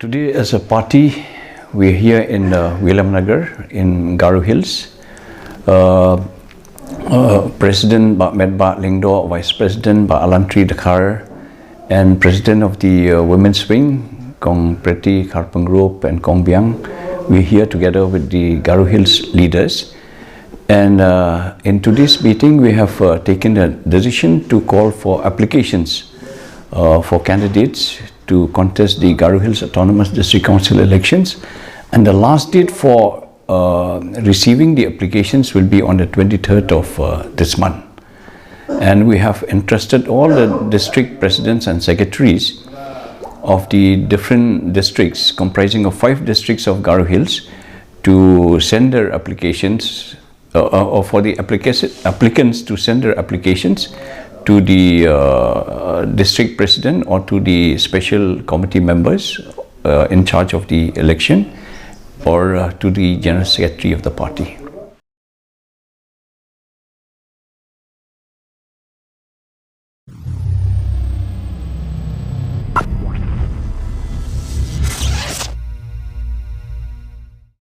Today, as a party, we're here in Williamnagar in Garo Hills. President Pak Medbak Lingdo, Vice President Pak Alantri Dakar, and President of the Women's Wing, Kong Preti Karpeng Group and Kong Biang. We're here together with the Garo Hills leaders. And in today's meeting, we have taken a decision to call for applications for candidates to contest the Garo Hills Autonomous District Council elections, and the last date for receiving the applications will be on the 23rd of this month. And we have entrusted all the district presidents and secretaries of the different districts comprising of 5 districts of Garo Hills to send their applications or for the applicants to send their applications to the district president or to the special committee members in charge of the election, or to the general secretary of the party.